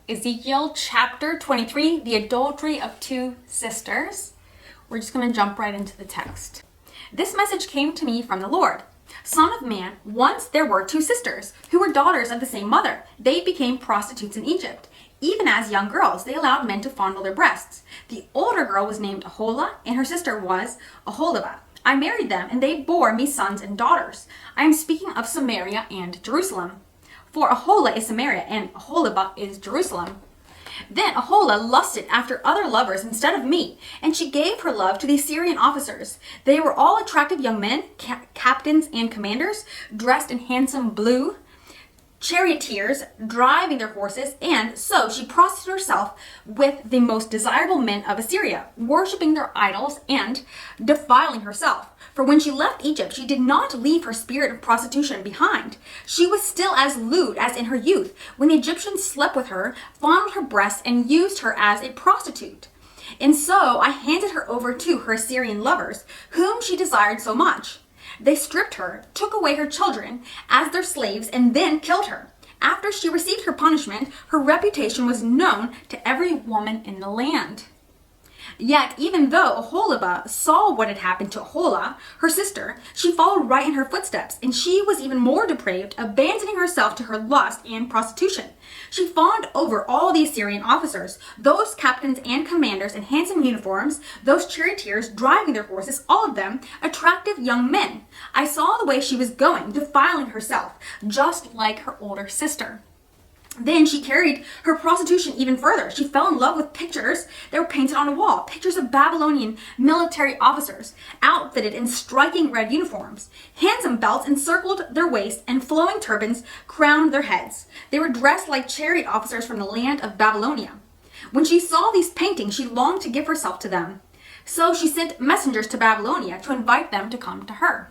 Ezekiel chapter 23, the adultery of two sisters. We're just going to jump right into the text. This message came to me from the Lord. Son of man, once there were two sisters who were daughters of the same mother. They became prostitutes in Egypt. Even as young girls, they allowed men to fondle their breasts. The older girl was named Oholah, and her sister was Oholibah. I married them, and they bore me sons and daughters. I am speaking of Samaria and Jerusalem. For Oholah is Samaria, and Oholibah is Jerusalem. Then Oholah lusted after other lovers instead of me, and she gave her love to the Assyrian officers. They were all attractive young men, captains and commanders, dressed in handsome blue, charioteers driving their horses, and so she prostituted herself with the most desirable men of Assyria, worshipping their idols and defiling herself. For when she left Egypt, she did not leave her spirit of prostitution behind. She was still as lewd as in her youth, when the Egyptians slept with her, fondled her breasts, and used her as a prostitute. And so I handed her over to her Assyrian lovers, whom she desired so much. They stripped her, took away her children as their slaves, and then killed her. After she received her punishment, her reputation was known to every woman in the land. Yet, even though Oholibah saw what had happened to Oholah, her sister, she followed right in her footsteps, and she was even more depraved, abandoning herself to her lust and prostitution. She fawned over all the Assyrian officers, those captains and commanders in handsome uniforms, those charioteers driving their horses, all of them attractive young men. I saw the way she was going, defiling herself, just like her older sister. Then she carried her prostitution even further. She fell in love with pictures that were painted on a wall, pictures of Babylonian military officers, outfitted in striking red uniforms. Handsome belts encircled their waists, and flowing turbans crowned their heads. They were dressed like chariot officers from the land of Babylonia. When she saw these paintings, she longed to give herself to them. So she sent messengers to Babylonia to invite them to come to her.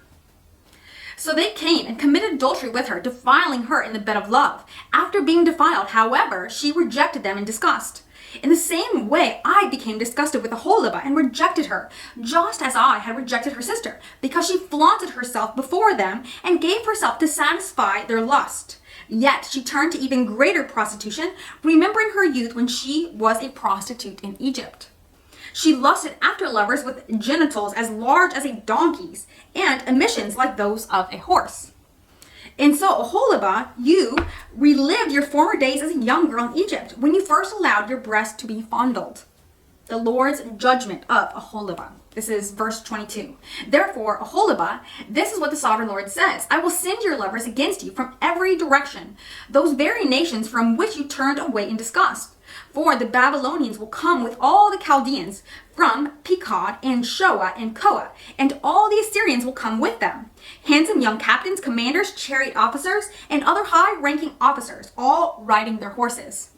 So they came and committed adultery with her, defiling her in the bed of love. After being defiled, however, she rejected them in disgust. In the same way, I became disgusted with Oholibah and rejected her, just as I had rejected her sister, because she flaunted herself before them and gave herself to satisfy their lust. Yet she turned to even greater prostitution, remembering her youth when she was a prostitute in Egypt. She lusted after lovers with genitals as large as a donkey's and emissions like those of a horse. And so, Oholibah, you relived your former days as a young girl in Egypt when you first allowed your breast to be fondled. The Lord's judgment of Oholibah. This is verse 22. Therefore, Oholibah, this is what the sovereign Lord says. I will send your lovers against you from every direction, those very nations from which you turned away in disgust. For the Babylonians will come with all the Chaldeans from Pekod and Shoa and Koa, and all the Assyrians will come with them. Handsome young captains, commanders, chariot officers, and other high-ranking officers, all riding their horses.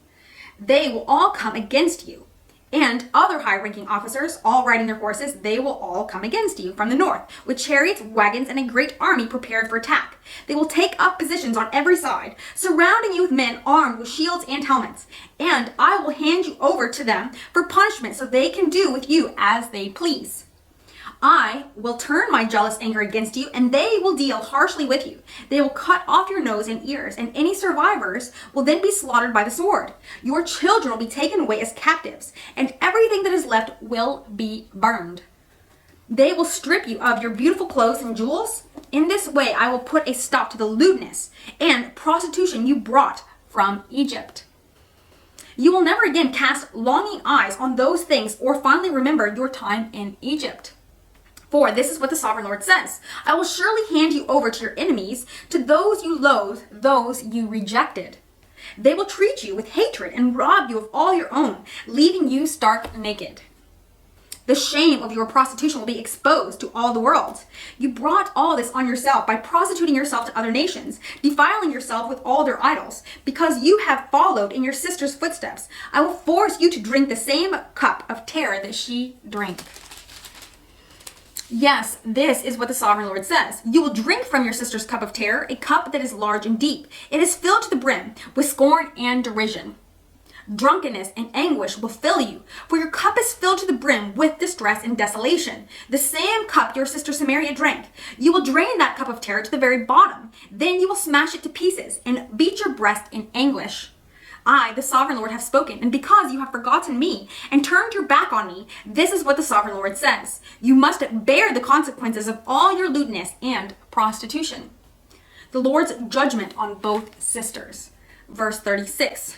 They will all come against you. And other high-ranking officers, all riding their horses, they will all come against you from the north, with chariots, wagons, and a great army prepared for attack. They will take up positions on every side, surrounding you with men armed with shields and helmets. And I will hand you over to them for punishment, so they can do with you as they please. I will turn my jealous anger against you, and they will deal harshly with you. They will cut off your nose and ears, and any survivors will then be slaughtered by the sword. Your children will be taken away as captives, and everything that is left will be burned. They will strip you of your beautiful clothes and jewels. In this way, I will put a stop to the lewdness and prostitution you brought from Egypt. You will never again cast longing eyes on those things or fondly remember your time in Egypt. For this is what the sovereign Lord says. I will surely hand you over to your enemies, to those you loathe, those you rejected. They will treat you with hatred and rob you of all your own, leaving you stark naked. The shame of your prostitution will be exposed to all the world. You brought all this on yourself by prostituting yourself to other nations, defiling yourself with all their idols. Because you have followed in your sister's footsteps, I will force you to drink the same cup of terror that she drank. Yes, this is what the sovereign Lord says. You will drink from your sister's cup of terror, a cup that is large and deep. It is filled to the brim with scorn and derision. Drunkenness and anguish will fill you, for your cup is filled to the brim with distress and desolation. The same cup your sister Samaria drank. You will drain that cup of terror to the very bottom. Then you will smash it to pieces and beat your breast in anguish. I, the sovereign Lord, have spoken, and because you have forgotten me and turned your back on me, this is what the sovereign Lord says. You must bear the consequences of all your lewdness and prostitution. The Lord's judgment on both sisters. Verse 36.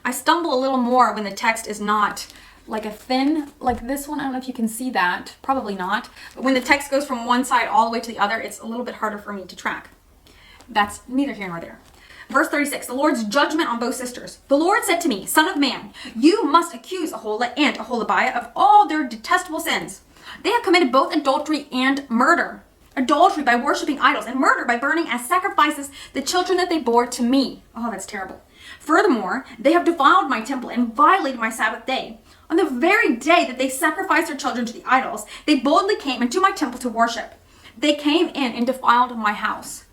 I stumble a little more when the text is not like a thin, like this one. I don't know if you can see that. Probably not. But when the text goes from one side all the way to the other, it's a little bit harder for me to track. That's neither here nor there. Verse 36, the Lord's judgment on both sisters. The Lord said to me, Son of man, you must accuse Oholah and Oholibah of all their detestable sins. They have committed both adultery and murder. Adultery by worshiping idols, and murder by burning as sacrifices the children that they bore to me. Oh, that's terrible. Furthermore, they have defiled my temple and violated my Sabbath day. On the very day that they sacrificed their children to the idols, they boldly came into my temple to worship. They came in and defiled my house.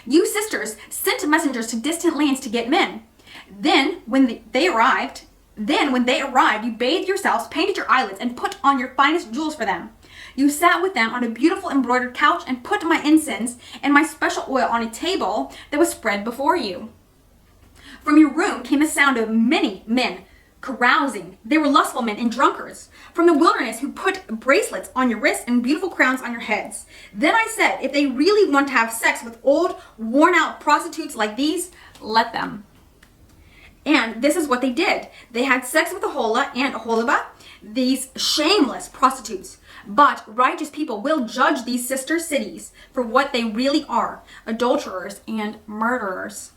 You sisters sent messengers to distant lands to get men. Then, when they arrived, you bathed yourselves, painted your eyelids, and put on your finest jewels for them. You sat with them on a beautiful embroidered couch and put my incense and my special oil on a table that was spread before you. From your room came a sound of many men carousing. They were lustful men and drunkards from the wilderness who put bracelets on your wrists and beautiful crowns on your heads. Then I said, if they really want to have sex with old, worn-out prostitutes like these, let them. And this is what they did. They had sex with Oholah and Oholibah, these shameless prostitutes. But righteous people will judge these sister cities for what they really are, adulterers and murderers.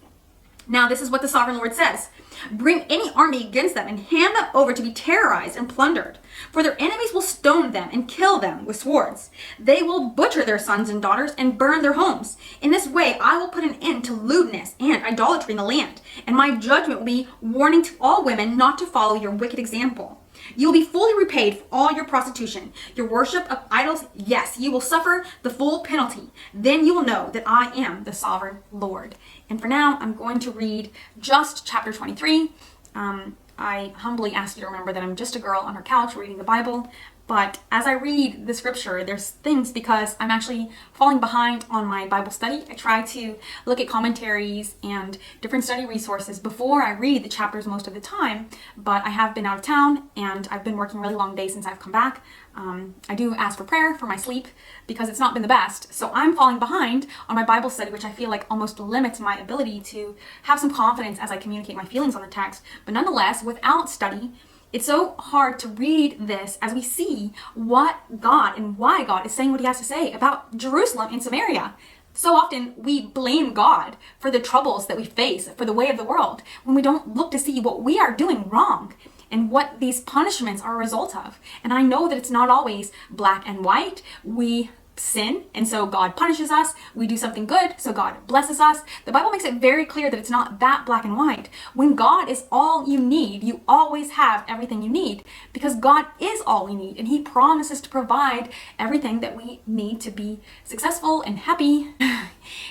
Now this is what the sovereign Lord says. Bring any army against them and hand them over to be terrorized and plundered. For their enemies will stone them and kill them with swords. They will butcher their sons and daughters and burn their homes. In this way I will put an end to lewdness and idolatry in the land. And my judgment will be warning to all women not to follow your wicked example. You will be fully repaid for all your prostitution, your worship of idols. Yes, you will suffer the full penalty. Then you will know that I am the sovereign Lord. And for now, I'm going to read just chapter 23. I humbly ask you to remember that I'm just a girl on her couch reading the Bible. But as I read the scripture, there's things because I'm actually falling behind on my Bible study. I try to look at commentaries and different study resources before I read the chapters most of the time, but I have been out of town and I've been working really long days since I've come back. I do ask for prayer for my sleep because it's not been the best. So I'm falling behind on my Bible study, which I feel like almost limits my ability to have some confidence as I communicate my feelings on the text. But nonetheless, without study, it's so hard to read this as we see what God and why God is saying what he has to say about Jerusalem and Samaria. So often we blame God for the troubles that we face, for the way of the world, when we don't look to see what we are doing wrong and what these punishments are a result of. And I know that it's not always black and white. We sin, and so God punishes us. We do something good, so God blesses us. The Bible makes it very clear that it's not that black and white. When God is all you need, you always have everything you need, because God is all we need, and he promises to provide everything that we need to be successful and happy.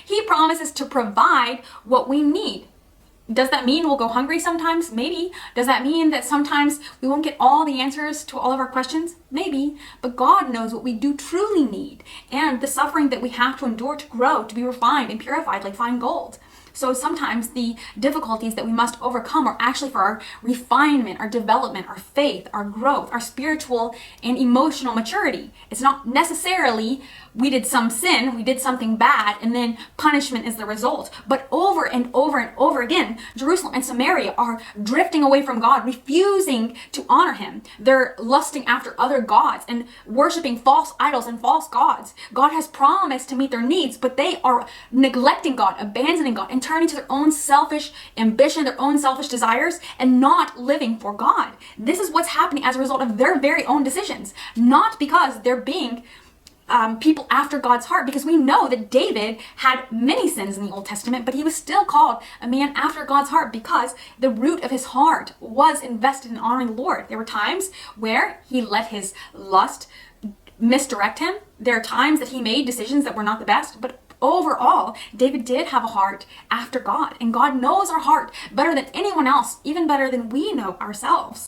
He promises to provide what we need. Does that mean we'll go hungry sometimes? Maybe. Does that mean that sometimes we won't get all the answers to all of our questions? Maybe. But God knows what we do truly need and the suffering that we have to endure to grow, to be refined and purified like fine gold. So sometimes the difficulties that we must overcome are actually for our refinement, our development, our faith, our growth, our spiritual and emotional maturity. It's not necessarily we did some sin, we did something bad, and then punishment is the result. But over and over and over again, Jerusalem and Samaria are drifting away from God, refusing to honor him. They're lusting after other gods and worshiping false idols and false gods. God has promised to meet their needs, but they are neglecting God, abandoning God, and turning to their own selfish ambition, their own selfish desires, and not living for God. This is what's happening as a result of their very own decisions, not because they're being people after God's heart, because we know that David had many sins in the Old Testament, but he was still called a man after God's heart because the root of his heart was invested in honoring the Lord. There were times where he let his lust misdirect him. There are times that he made decisions that were not the best, but overall, David did have a heart after God, and God knows our heart better than anyone else, even better than we know ourselves.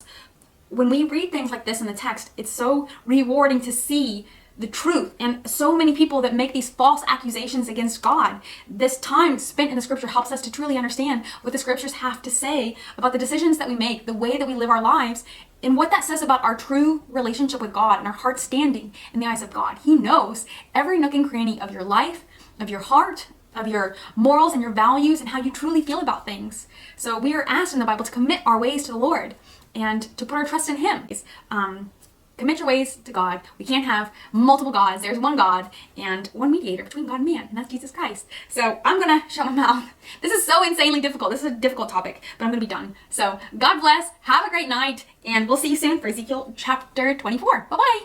When we read things like this in the text, it's so rewarding to see the truth. And so many people that make these false accusations against God, this time spent in the scripture helps us to truly understand what the scriptures have to say about the decisions that we make, the way that we live our lives, and what that says about our true relationship with God and our heart standing in the eyes of God. He knows every nook and cranny of your life, of your heart, of your morals and your values, and how you truly feel about things. So we are asked in the Bible to commit our ways to the Lord and to put our trust in Him. Commit your ways to God. We can't have multiple gods. There's one God and one mediator between God and man, and that's Jesus Christ. So I'm going to shut my mouth. This is so insanely difficult. This is a difficult topic, but I'm going to be done. So God bless. Have a great night, and we'll see you soon for Ezekiel chapter 24. Bye-bye.